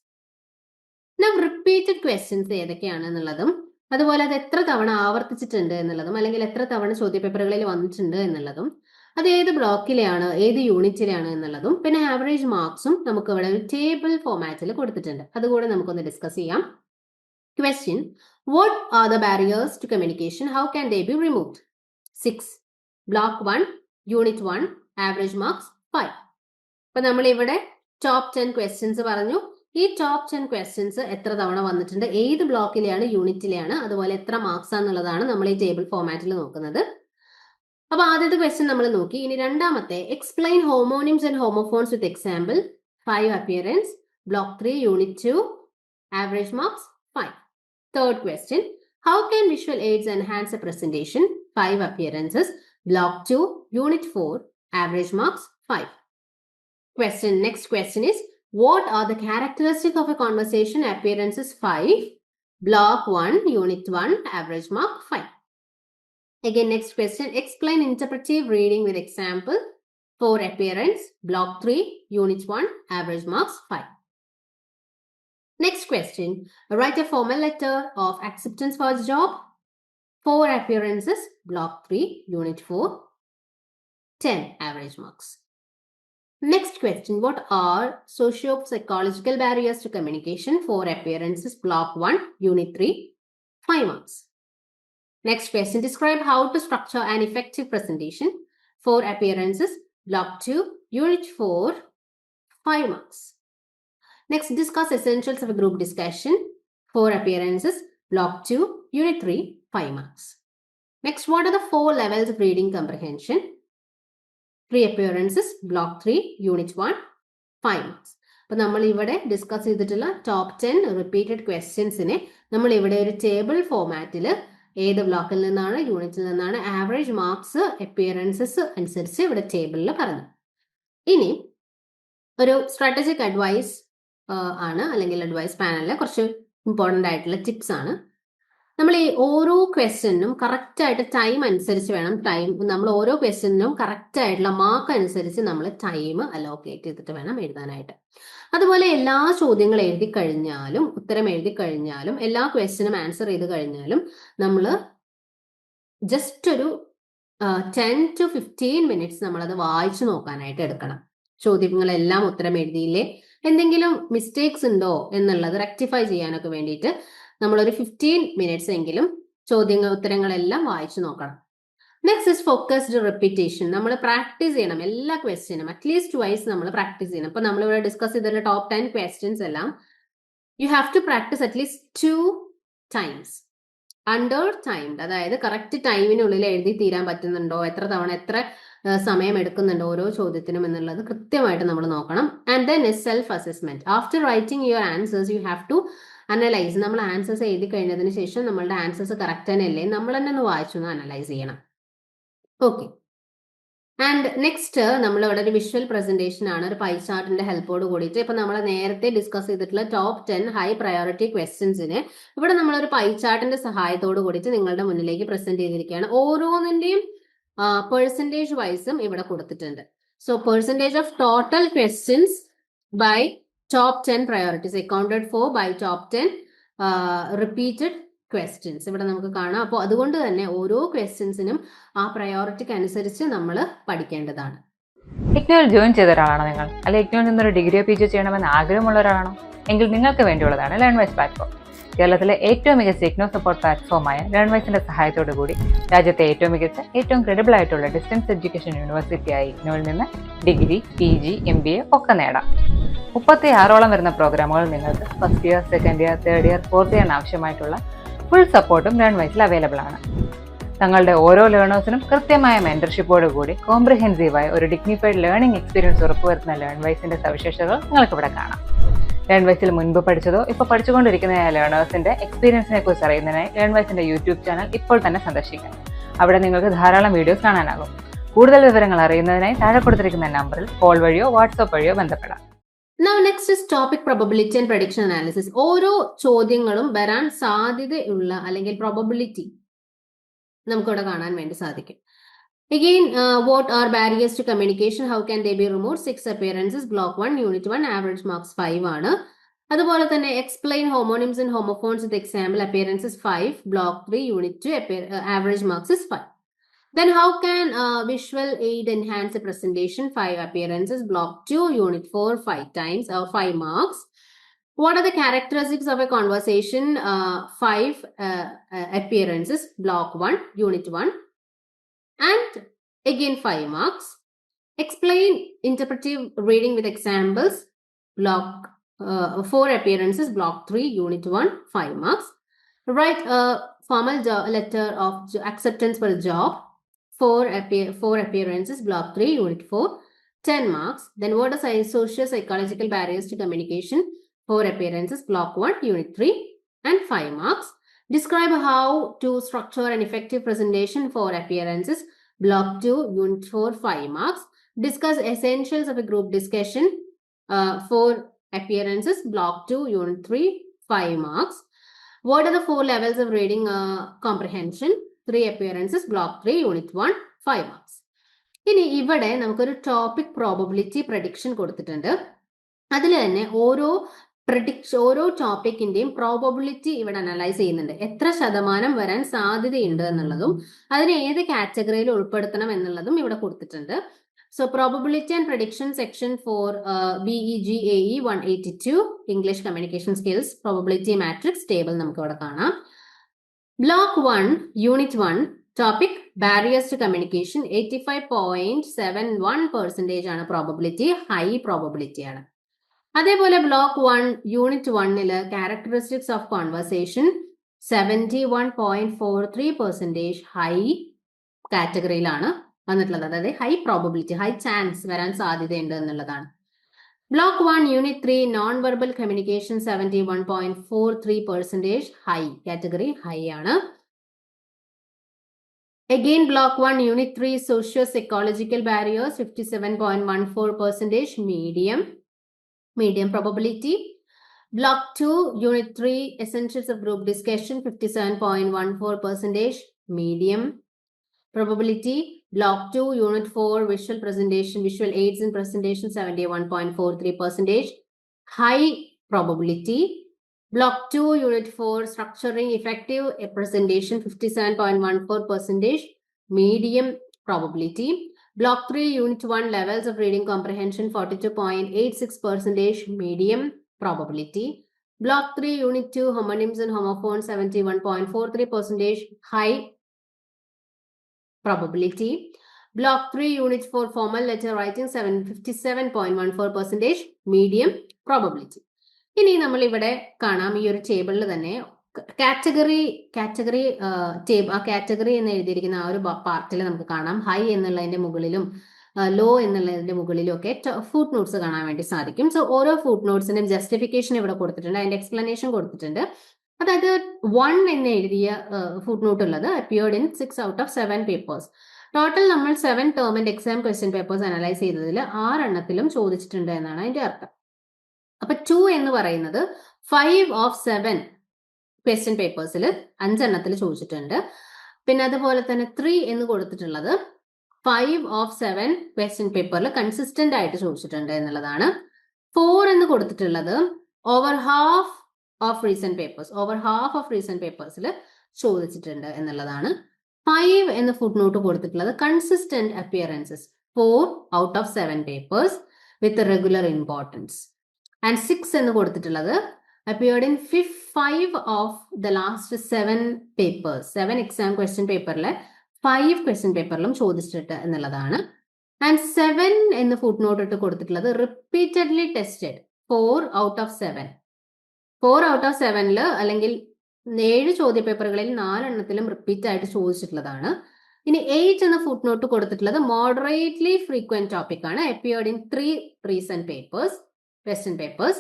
Now repeated questions ഏതൊക്കെയാണെന്നുള്ളതും അതുപോലെ അത് എത്ര തവണ ആവർത്തിച്ചിട്ടുണ്ട് എന്നുള്ളതും അല്ലെങ്കിൽ എത്ര തവണ ചോദ്യപേപ്പറുകളിൽ വന്നിട്ടുണ്ട് എന്നുള്ളതും അത് ഏത് ബ്ലോക്കിലെയാണ് ഏത് യൂണിറ്റിലാണ് എന്നുള്ളതും പിന്നെ ആവറേജ് മാർക്സും നമുക്ക് ഇവിടെ ഒരു ടേബിൾ ഫോമാറ്റിൽ കൊടുത്തിട്ടുണ്ട്. അതുകൂടെ നമുക്കൊന്ന് ഡിസ്കസ് ചെയ്യാം. Question what are the barriers to communication, how can they be removed? 6. Block 1 unit 1 average marks 5. അപ്പൊ നമ്മൾ ഇവിടെ ടോപ്പ് 10 ക്വസ്റ്റ്യൻസ് പറഞ്ഞു. ഈ ടോപ്പ് 10 ക്വസ്റ്റ്യൻസ് എത്ര തവണ വന്നിട്ടുണ്ട്, ഏത് ബ്ലോക്കിലെയാണ് യൂണിറ്റിലെയാണ്, അതുപോലെ എത്ര മാർക്സ് ആണെന്നുള്ളതാണ് നമ്മൾ ഈ ടേബിൾ ഫോമാറ്റിൽ നോക്കുന്നത്. അപ്പൊ ആദ്യത്തെ ക്വസ്റ്റ്യൻ നമ്മൾ നോക്കി. ഇനി രണ്ടാമത്തെ explain homonyms and homophones with example. 5 appearance. Block 3 unit 2 average marks 5. Third question how can visual aids enhance a presentation. 5 appearances. Block 2 unit 4 average marks 5. Next question is what are the characteristics of a conversation? Appearances 5. Block 1 unit 1 average mark 5. Again, next question explain interpretive reading with example. 4 appearance. Block 3 unit 1 average marks 5. Next question write a formal letter of acceptance for the job. 4 appearances. Block 3 unit 4 10 average marks. Next question what are socio-psychological barriers to communication? 4 appearances. Block 1 unit 3 5 marks. Next question describe how to structure an effective presentation. 4 appearances. Block 2 unit 4 5 marks. Next discuss essentials of a group discussion. 4 appearances. Block 2 unit 3 5 marks. Next what are the 4 levels of reading comprehension? 3 appearances. Block 3 unit 1 5 marks. അപ്പോൾ നമ്മൾ ഇവിടെ discuss ചെയ്തിട്ടുള്ള top 10 repeated ക്വസ്റ്റ്യൻസിനെ നമ്മൾ ഇവിടെ ഒരു table ഫോമാറ്റിൽ ഏത് ബ്ലോക്കിൽ നിന്നാണ് യൂണിറ്റിൽ നിന്നാണ് ആവറേജ് മാർക്സ് അപ്പിയറൻസസ് അനുസരിച്ച് ഇവിടെ ടേബിളിൽ പറഞ്ഞു. ഇനി ഒരു സ്ട്രാറ്റജിക് അഡ്വൈസ് ആണ്, അല്ലെങ്കിൽ അഡ്വൈസ് പാനലിലെ കുറച്ച് ഇമ്പോർട്ടൻ്റ് ആയിട്ടുള്ള ടിപ്സ് ആണ്. നമ്മൾ ഈ ഓരോ ക്വസ്റ്റ്യനും കറക്റ്റ് ആയിട്ട് ടൈം അനുസരിച്ച് വേണം നമ്മൾ ഓരോ ക്വസ്റ്റ്യനും കറക്റ്റ് ആയിട്ടുള്ള മാർക്ക് അനുസരിച്ച് നമ്മൾ ടൈം അലോക്കേറ്റ് ചെയ്തിട്ട് വേണം എഴുതാനായിട്ട്. അതുപോലെ എല്ലാ ചോദ്യങ്ങൾ എഴുതി കഴിഞ്ഞാലും, ഉത്തരം എഴുതി കഴിഞ്ഞാലും, എല്ലാ ക്വസ്റ്റ്യനും ആൻസർ ചെയ്ത് കഴിഞ്ഞാലും നമ്മൾ ജസ്റ്റ് ഒരു 10 to 15 മിനിറ്റ്സ് നമ്മളത് വായിച്ചു നോക്കാനായിട്ട് എടുക്കണം. ചോദ്യങ്ങളെല്ലാം ഉത്തരം എഴുതിയില്ലേ, എന്തെങ്കിലും മിസ്റ്റേക്സ് ഉണ്ടോ എന്നുള്ളത് റെക്ടിഫൈ ചെയ്യാനൊക്കെ വേണ്ടിയിട്ട് നമ്മളൊരു 15 മിനിറ്റ്സ് എങ്കിലും ഉത്തരങ്ങളെല്ലാം വായിച്ചു നോക്കണം. Next is focused repetition. നമ്മൾ പ്രാക്ടീസ് ചെയ്യണം എല്ലാ ക്വസ്റ്റ്യനും അറ്റ്ലീസ്റ്റ് ട്വൈസ് നമ്മൾ പ്രാക്ടീസ് ചെയ്യണം. ഇപ്പൊ നമ്മളിവിടെ ഡിസ്കസ് ചെയ്തിട്ടുള്ള ടോപ്പ് 10 ക്വസ്റ്റ്യൻസ് എല്ലാം you have to practice at least 2 times under timed. അതായത് കറക്റ്റ് ടൈമിനുള്ളിൽ എഴുതി തീരാൻ പറ്റുന്നുണ്ടോ, എത്ര തവണ എത്ര സമയം എടുക്കുന്നുണ്ടോ ഓരോ ചോദ്യത്തിനും എന്നുള്ളത് കൃത്യമായിട്ട് നമ്മൾ നോക്കണം. And then is self assessment. After writing your answers you have to analyse. നമ്മൾ ആൻസേഴ്സ് എഴുതി കഴിഞ്ഞതിന് ശേഷം നമ്മളുടെ ആൻസേഴ്സ് കറക്റ്റ് തന്നെയല്ലേ നമ്മൾ തന്നെ ഒന്ന് വായിച്ചൊന്ന് അനലൈസ് ചെയ്യണം. ഓക്കെ. ആൻഡ് നെക്സ്റ്റ് നമ്മളിവിടെ ഒരു വിഷ്വൽ പ്രസന്റേഷൻ ആണ്, ഒരു പൈ ചാർട്ടിന്റെ ഹെൽപ്പോട് കൂടിയിട്ട്. ഇപ്പൊ നമ്മൾ നേരത്തെ ഡിസ്കസ് ചെയ്തിട്ടുള്ള ടോപ്പ് 10 ഹൈ പ്രയോറിറ്റി ക്വസ്റ്റ്യൻസിന് ഇവിടെ നമ്മളൊരു പൈ ചാർട്ടിന്റെ സഹായത്തോട് കൂടിയിട്ട് നിങ്ങളുടെ മുന്നിലേക്ക് പ്രസന്റ് ചെയ്തിരിക്കുകയാണ്. ഓരോന്നിന്റെയും പെർസെൻറ്റേജ് വൈസും ഇവിടെ കൊടുത്തിട്ടുണ്ട്. So percentage of total questions by top 10 priorities accounted for by top 10 repeated questions ഇവിടെ നമുക്ക് കാണാം. അപ്പോൾ അതുകൊണ്ട് തന്നെ ഓരോ ക്വസ്റ്റ്യൻസിനും ആ പ്രയോറിറ്റിക്ക് അനുസരിച്ച് നമ്മൾ പഠിക്കേണ്ടതാണ്. ഇഗ്നോയിൽ ജോയിൻ ചെയ്ത ഒരാളാണോ നിങ്ങൾ? അല്ലെങ്കിൽ ഇഗ്നോയിൽ നിന്നൊരു ഡിഗ്രിയോ പി ജിയോ ചെയ്യണമെന്ന് ആഗ്രഹമുള്ള ഒരാളാണോ? എങ്കിൽ നിങ്ങൾക്ക് വേണ്ടിയുള്ളതാണ് ലേൺവൈസ് പ്ലാറ്റ്ഫോം. കേരളത്തിലെ ഏറ്റവും മികച്ച ഇഗ്നോ സപ്പോർട്ട് പ്ലാറ്റ്ഫോമായ ലേൺവൈസിന്റെ സഹായത്തോടു കൂടി രാജ്യത്തെ ഏറ്റവും മികച്ച, ഏറ്റവും ക്രെഡിബിൾ ആയിട്ടുള്ള ഡിസ്റ്റൻസ് എഡ്യൂക്കേഷൻ യൂണിവേഴ്സിറ്റിയായ ഇഗ്നോയിൽ നിന്ന് ഡിഗ്രി, പി ജി, MBA ഒക്കെ നേടാം. 36ഓളം വരുന്ന പ്രോഗ്രാമുകൾ നിങ്ങൾക്ക് first year, second year, third year, fourth ഇയറിന് ആവശ്യമായിട്ടുള്ള ഫുൾ സപ്പോർട്ടും ലേൺവൈസിൽ അവൈലബിൾ ആണ്. തങ്ങളുടെ ഓരോ ലേണേഴ്സിനും കൃത്യമായ മെന്റർഷിപ്പോട് കൂടി കോംപ്രിഹെൻസീവായ ഒരു ഡിഗ്നിഫൈഡ് ലേണിംഗ് എക്സ്പീരിയൻസ് ഉറപ്പുവരുത്തുന്ന ലേൺവൈസിന്റെ സവിശേഷതകൾ നിങ്ങൾക്ക് ഇവിടെ കാണാം. ലേൺവൈസിൽ മുൻപ് പഠിച്ചതോ ഇപ്പോൾ പഠിച്ചുകൊണ്ടിരിക്കുന്ന ലേണേഴ്സിന്റെ എക്സ്പീരിയൻസിനെ കുറിച്ച് അറിയുന്നതിനായി ലേൺവൈസിന്റെ യൂട്യൂബ് ചാനൽ ഇപ്പോൾ തന്നെ സന്ദർശിക്കാം. അവിടെ നിങ്ങൾക്ക് ധാരാളം വീഡിയോസ് കാണാനാകും. കൂടുതൽ വിവരങ്ങൾ അറിയുന്നതിനായി താഴെ കൊടുത്തിരിക്കുന്ന നമ്പറിൽ കോൾ വഴിയോ വാട്സ്ആപ്പ് വഴിയോ ബന്ധപ്പെടാം. Now next is topic probability and prediction analysis. ഓരോ ചോദ്യങ്ങളും വരാൻ സാധ്യതയുള്ള അല്ലെങ്കിൽ പ്രോബബിലിറ്റി നമുക്കിവിടെ കാണാൻ വേണ്ടി സാധിക്കും. Again, what are barriers to communication? How can they be removed? 6 appearances, block 1, unit 1, average marks 5 ആണ്. അതുപോലെ തന്നെ explain homonyms and homophones with example, appearances 5, block 3, unit 2, average marks is 5. Then how can visual aid enhance a presentation? 5 appearances, block 2, unit 4, 5 times, 5 marks. What are the characteristics of a conversation? 5 appearances, block 1, unit 1. And again 5 marks. Explain interpretive reading with examples, block 4 appearances, block 3, unit 1, 5 marks. Write a formal letter of acceptance for a job, 4 appearances, block 3, unit 4, 10 marks. Then what are socio-psychological barriers to communication? 4 appearances, block 1, unit 3, and 5 marks. Describe how to structure an effective presentation, 4 appearances, block 2, unit 4, 5 marks. Discuss essentials of a group discussion, 4 appearances, block 2, unit 3, 5 marks. What are the 4 levels of reading comprehension? 3 appearances, block 3, unit 1, 5 marks. ഇനി ഇവിടെ നമുക്കൊരു topic probability prediction കൊടുത്തിട്ടുണ്ട്. അതിൽ തന്നെ ഓരോ ടോപ്പിക്കിന്റെയും probability ഇവിടെ analyse ചെയ്യുന്നുണ്ട്. എത്ര ശതമാനം വരാൻ സാധ്യതയുണ്ട് എന്നുള്ളതും അതിനെ ഏത് കാറ്റഗറിയിൽ ഉൾപ്പെടുത്തണം എന്നുള്ളതും ഇവിടെ കൊടുത്തിട്ടുണ്ട്. So probability and prediction section for BEGAE 182 English communication skills probability matrix table നമുക്ക് ഇവിടെ കാണാം. Block 1, unit 1, topic barriers to communication 85.71% ആണ് പ്രോബബിലിറ്റി, ഹൈ പ്രോബബിലിറ്റി ആണ്. അതേപോലെ block 1, unit 1 characteristics of conversation 71.43% high കാറ്റഗറിയിലാണ് വന്നിട്ടുള്ളത്. അതായത് ഹൈ പ്രോബബിലിറ്റി, ഹൈ ചാൻസ് വരാൻ സാധ്യതയുണ്ട് എന്നുള്ളതാണ്. Block 1, unit 3, non verbal communication 71.43% high കാറ്റഗറി, ഹൈ ആണ്. Again, block 1, unit 3, socio-psychological barriers 57.14% medium. medium probability. Block 2, Unit 3, Essentials of Group Discussion, 57.14%, medium probability. Block 2, Unit 4, Visual Presentation, Visual Aids in Presentation, 71.43%, high probability. Block 2, Unit 4, Structuring Effective Presentation, 57.14%, medium probability. Block 3, Unit 1, Levels of Reading Comprehension, 42.86%, medium probability. Block 3, Unit 2, Homonyms and Homophones, 71.43%, high probability. Block 3, Unit 4, Formal Letter Writing, 57.14%, medium probability. ഇനി നമ്മൾ ഇവിടെ കാണാം ഈ ഒരു ടേബിളിൽ തന്നെ category എന്ന് എഴുതിയിരിക്കുന്ന ആ ഒരു പാർട്ടിൽ നമുക്ക് കാണാം ഹൈ എന്നുള്ളതിന്റെ മുകളിലും ലോ എന്നുള്ളതിന്റെ മുകളിലും ഒക്കെ ഫുട് നോട്ട്സ് കാണാൻ വേണ്ടി സാധിക്കും. സോ ഓരോ ഫുട് നോട്ട്സിന്റെയും ജസ്റ്റിഫിക്കേഷൻ ഇവിടെ കൊടുത്തിട്ടുണ്ട്, അതിന്റെ എക്സ്പ്ലനേഷൻ കൊടുത്തിട്ടുണ്ട്. അതായത് 1 എന്ന് എഴുതിയ ഫുട് നോട്ട് ഉള്ളത് appeared in 6 out of 7 papers. Total നമ്മൾ 7 term and exam question papers analyse ചെയ്തതിൽ 6 എണ്ണത്തിലും ചോദിച്ചിട്ടുണ്ട് എന്നാണ് അതിന്റെ അർത്ഥം. അപ്പൊ 2 എന്ന് പറയുന്നത് 5 of 7 ക്വസ്റ്റ്യൻ പേപ്പേഴ്സിൽ 5 എണ്ണത്തിൽ ചോദിച്ചിട്ടുണ്ട്. പിന്നെ അതുപോലെ തന്നെ 3 എന്ന് കൊടുത്തിട്ടുള്ളത് 5 of 7 ക്വസ്റ്റ്യൻ പേപ്പറിൽ കൺസിസ്റ്റന്റ് ആയിട്ട് ചോദിച്ചിട്ടുണ്ട് എന്നുള്ളതാണ്. 4 എന്ന് കൊടുത്തിട്ടുള്ളത് ഓവർ ഹാഫ് ഓഫ് റീസെന്റ് പേപ്പേഴ്സിൽ ചോദിച്ചിട്ടുണ്ട് എന്നുള്ളതാണ്. 5 എന്ന ഫുട് നോട്ട് കൊടുത്തിട്ടുള്ളത് consistent appearances 4 out of 7 papers with regular importance. And 6 എന്ന് കൊടുത്തിട്ടുള്ളത് appeared in 5 of the last 7 papers. 7 exam question പേപ്പറിലെ 5 ക്വസ്റ്റ്യൻ പേപ്പറിലും ചോദിച്ചിട്ട് എന്നുള്ളതാണ്. ആൻഡ് 7 എന്ന് ഫുട് നോട്ട് ഇട്ട് കൊടുത്തിട്ടുള്ളത് repeatedly tested 4 out of 7. 4 out of 7 അല്ലെങ്കിൽ 7 ചോദ്യ പേപ്പറുകളിൽ 4 എണ്ണത്തിലും റിപ്പീറ്റ് ആയിട്ട് ചോദിച്ചിട്ടുള്ളതാണ്. ഇനി 8 എന്ന ഫുട് നോട്ട് കൊടുത്തിട്ടുള്ളത് മോഡറേറ്റ്ലി ഫ്രീക്വന്റ് ടോപ്പിക് ആണ്, appeared in 3 recent papers, question papers.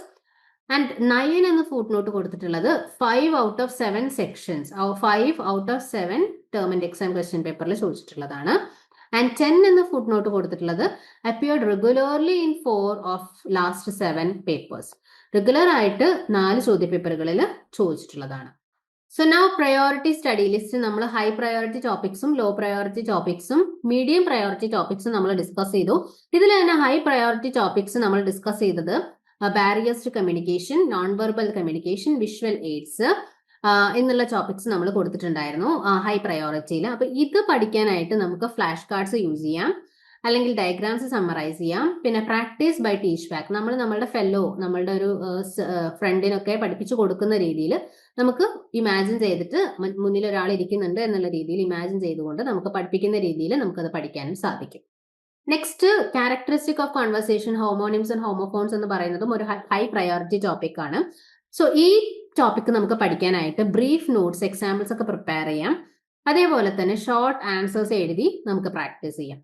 And 9 എന്ന ഫുട് നോട്ട് കൊടുത്തിട്ടുള്ളത് 5 out of 7 sections 5 out of 7 term and exam question പേപ്പറിൽ ചോദിച്ചിട്ടുള്ളതാണ്. ആൻഡ് 10 എന്ന ഫുട് നോട്ട് കൊടുത്തിട്ടുള്ളത് appeared regularly in 4 of last 7 papers. Regular ആയിട്ട് 4 ചോദ്യ പേപ്പറുകളിൽ ചോദിച്ചിട്ടുള്ളതാണ്. So now priority study list നമ്മൾ ഹൈ പ്രയോറിറ്റി ടോപ്പിക്സും ലോ പ്രയോറിറ്റി ടോപ്പിക്സും മീഡിയം പ്രയോറിറ്റി ടോപ്പിക്സും നമ്മൾ ഡിസ്കസ് ചെയ്തു. ഇതിൽ തന്നെ ഹൈ പ്രയോറിറ്റി ടോപ്പിക്സ് നമ്മൾ ഡിസ്കസ് ചെയ്തത് barriers to communication, non verbal communication, visual aids എന്നുള്ള ടോപ്പിക്സ് നമ്മൾ കൊടുത്തിട്ടുണ്ടായിരുന്നു ഹൈ പ്രയോറിറ്റിയിൽ. അപ്പൊ ഇത് പഠിക്കാനായിട്ട് നമുക്ക് ഫ്ലാഷ് കാർഡ്സ് യൂസ് ചെയ്യാം, അല്ലെങ്കിൽ ഡയഗ്രാംസ് സമ്മറൈസ് ചെയ്യാം. പിന്നെ പ്രാക്ടീസ് ബൈ ടീച്ച് ബാക്ക്, നമ്മൾ നമ്മളുടെ ഫെല്ലോ, നമ്മളുടെ ഒരു ഫ്രണ്ടിനൊക്കെ പഠിപ്പിച്ചു കൊടുക്കുന്ന രീതിയിൽ നമുക്ക് ഇമാജിൻ ചെയ്തിട്ട് മുന്നിൽ ഒരാൾ ഇരിക്കുന്നുണ്ട് എന്നുള്ള രീതിയിൽ ഇമാജിൻ ചെയ്തുകൊണ്ട് നമുക്ക് പഠിപ്പിക്കുന്ന രീതിയിൽ നമുക്കത് പഠിക്കാനും സാധിക്കും. Next characteristic of conversation, homonyms and homophones എന്ന് പറയുന്നതും ഒരു ഹൈ പ്രയോറിറ്റി ടോപ്പിക് ആണ്. സോ ഈ ടോപ്പിക് നമുക്ക് പഠിക്കാനായിട്ട് ബ്രീഫ് നോട്ട്സ്, എക്സാമ്പിൾസ് ഒക്കെ പ്രിപ്പയർ ചെയ്യാം. അതേപോലെ തന്നെ ഷോർട്ട് ആൻസേഴ്സ് എഴുതി നമുക്ക് പ്രാക്ടീസ് ചെയ്യാം.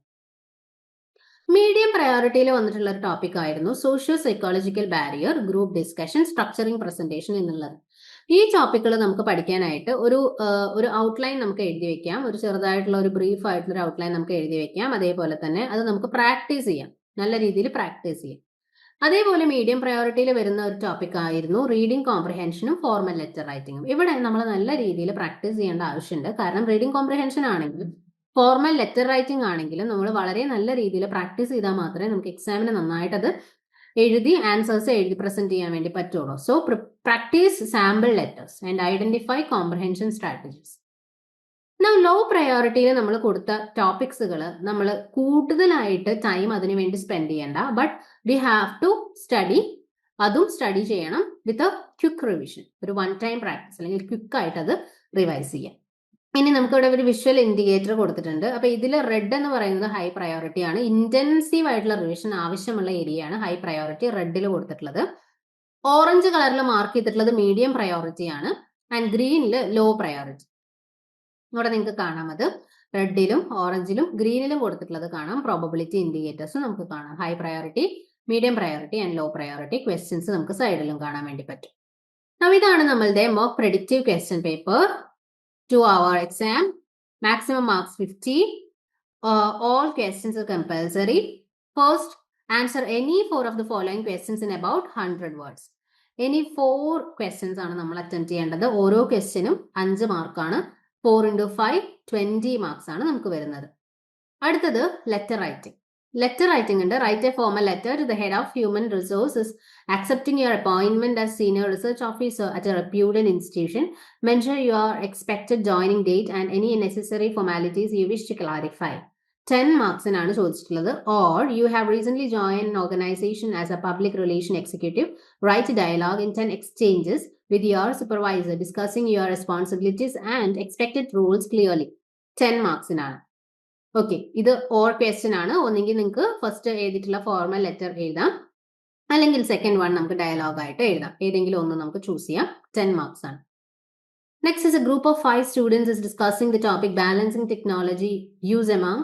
മീഡിയം പ്രയോറിറ്റിയിൽ വന്നിട്ടുള്ള ഒരു ടോപ്പിക് ആയിരുന്നു socio psychological barrier, group discussion, structuring presentation എന്നുള്ളത്. ഈ ടോപ്പിക്കുകൾ നമുക്ക് പഠിക്കാനായിട്ട് ഒരു ഔട്ട്ലൈൻ നമുക്ക് എഴുതി വെക്കാം, ഒരു ചെറുതായിട്ടുള്ള ഒരു ബ്രീഫ് ആയിട്ടുള്ള ഒരു ഔട്ട്ലൈൻ നമുക്ക് എഴുതി വെക്കാം. അതേപോലെ തന്നെ അത് നമുക്ക് പ്രാക്ടീസ് ചെയ്യാം, നല്ല രീതിയിൽ പ്രാക്ടീസ് ചെയ്യാം. അതേപോലെ മീഡിയം പ്രയോറിറ്റിയിൽ വരുന്ന ഒരു ടോപ്പിക് ആയിരുന്നു റീഡിംഗ് കോംപ്രിഹെൻഷനും ഫോർമൽ ലെറ്റർ റൈറ്റിംഗും. ഇവിടെ നമ്മൾ നല്ല രീതിയിൽ പ്രാക്ടീസ് ചെയ്യേണ്ട ആവശ്യമുണ്ട്. കാരണം റീഡിംഗ് കോംപ്രിഹെൻഷൻ ആണെങ്കിലും ഫോർമൽ ലെറ്റർ റൈറ്റിംഗ് ആണെങ്കിലും നമ്മൾ വളരെ നല്ല രീതിയിൽ പ്രാക്ടീസ് ചെയ്താൽ മാത്രമേ നമുക്ക് എക്സാമിന് നന്നായിട്ട് അത് എഴുതി ആൻസേഴ്സ് എഴുതി പ്രസന്റ് ചെയ്യാൻ വേണ്ടി പറ്റുള്ളൂ. So practice sample letters and identify comprehension strategies. Low പ്രയോറിറ്റിയിൽ നമ്മൾ കൊടുത്ത ടോപ്പിക്സുകൾ നമ്മൾ കൂടുതലായിട്ട് ടൈം അതിനു വേണ്ടി സ്പെൻഡ് ചെയ്യേണ്ട, but we have to study, അതും സ്റ്റഡി ചെയ്യണം വിത്ത് ക്വിക്ക് റിവിഷൻ, ഒരു 1 ടൈം പ്രാക്ടീസ് അല്ലെങ്കിൽ ക്വിക്ക് ആയിട്ട് അത് റിവൈസ് ചെയ്യാം. ഇനി നമുക്ക് ഇവിടെ ഒരു വിഷ്വൽ ഇൻഡിക്കേറ്റർ കൊടുത്തിട്ടുണ്ട്. അപ്പൊ ഇതിൽ റെഡ് എന്ന് പറയുന്നത് ഹൈ പ്രയോറിറ്റി ആണ്, ഇന്റൻസീവ് ആയിട്ടുള്ള റിവിഷൻ ആവശ്യമുള്ള ഏരിയ ആണ് ഹൈ പ്രയോറിറ്റി റെഡിൽ കൊടുത്തിട്ടുള്ളത്. ഓറഞ്ച് കളറിൽ മാർക്ക് ചെയ്തിട്ടുള്ളത് മീഡിയം പ്രയോറിറ്റി ആണ്, ആൻഡ് ഗ്രീനിൽ ലോ പ്രയോറിറ്റി. ഇവിടെ നിങ്ങൾക്ക് കാണാം, അത് റെഡിലും ഓറഞ്ചിലും ഗ്രീനിലും കൊടുത്തിട്ടുള്ളത് കാണാം. പ്രോബബിലിറ്റി ഇൻഡിക്കേറ്റേഴ്സ് നമുക്ക് കാണാം, high priority, medium priority and low priority. Questions നമുക്ക് സൈഡിലും കാണാൻ വേണ്ടി പറ്റും. ഇതാണ് നമ്മളുടെ mock predictive question paper to our exam. Maximum marks 50. All questions are compulsory. First, Answer any 4 of the following questions in about 100 words. Any 4 questions ആണ് നമ്മൾ attend ചെയ്യേണ്ടത്. ഓരോ ക്വസ്റ്റ്യനും 5 മാർക്കാണ്. 4 into 5 20 മാർക്സ് ആണ് നമുക്ക് വരുന്നത്. അടുത്തത് ലെറ്റർ റൈറ്റിംഗ്. ലെറ്റർ റൈറ്റിംഗ് ഉണ്ട്. Write a formal letter to the head of human resources accepting your appointment as senior research officer at a reputed institution. Mention your expected joining date and any necessary formalities you wish to clarify. 10 മാർക്സിനാണ് ചോദിച്ചിട്ടുള്ളത്. Or you have recently joined an organization as a public relation executive. Write a dialogue in 10 exchanges with your supervisor discussing your responsibilities and expected roles clearly. 10 മാർക്സിനാണ്. Okay, ഇത് or question ആണ്. ഒന്നെങ്കിൽ നിങ്ങൾക്ക് first എഴുതിയിട്ടുള്ള formal letter എഴുതാം, അല്ലെങ്കിൽ second one നമുക്ക് dialogue ആയിട്ട് എഴുതാം. ഏതെങ്കിലും ഒന്ന് നമുക്ക് ചൂസ് ചെയ്യാം. 10 മാർക്സ് ആണ്. Next is a group of 5 students is discussing the topic balancing technology use among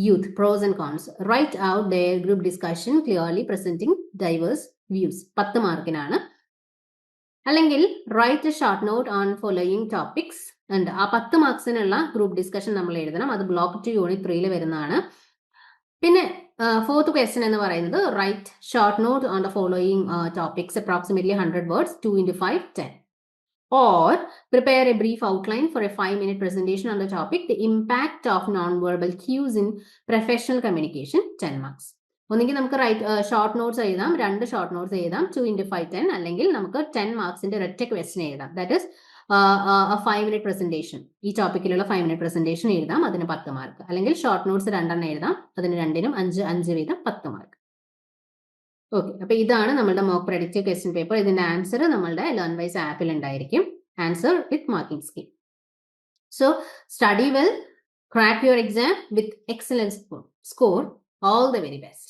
youth, pros and cons. Write out their group discussion clearly presenting diverse views. 10 മാർക്കിനാണ്. അല്ലെങ്കിൽ write a short note on following topics ഉണ്ട്. ആ 10 മാർക്സിനുള്ള group discussion നമ്മൾ എഴുതണം. അത് block 2 unit 3 വരുന്നതാണ്. പിന്നെ fourth question എന്ന് പറയുന്നത് write short note on the following topics approximately 100 words. 2 into 5 10. Or prepare a brief outline for a 5-minute presentation on the topic the impact of non-verbal cues in professional communication. 10 marks. ഒന്നെങ്കിൽ നമുക്ക് short notes എഴുതാം, 2 short notes എഴുതാം, 2 into 5 10. അല്ലെങ്കിൽ നമുക്ക് 10 മാർക്സിന്റെ ഒരൊറ്റ question എഴുതാം. That is 5-minute presentation. ഈ ടോപ്പിക്കിലുള്ള 5-minute presentation എഴുതാം, അതിന് 10 മാർക്ക്. അല്ലെങ്കിൽ ഷോർട്ട് നോട്ട്സ് 2 എഴുതാം, അതിന് 2-നും 5 വീതം 10 മാർക്ക്. ഓക്കെ, അപ്പൊ ഇതാണ് നമ്മളുടെ മോക്ക് പ്രെഡിക്റ്റീവ് ക്വസ്റ്റ്യൻ പേപ്പർ. ഇതിന്റെ ആൻസർ നമ്മളുടെ ലേൺവൈസ് ആപ്പിൽ ഉണ്ടായിരിക്കും. Answer with marking scheme. So study well, crack your exam with excellent score. All the very best.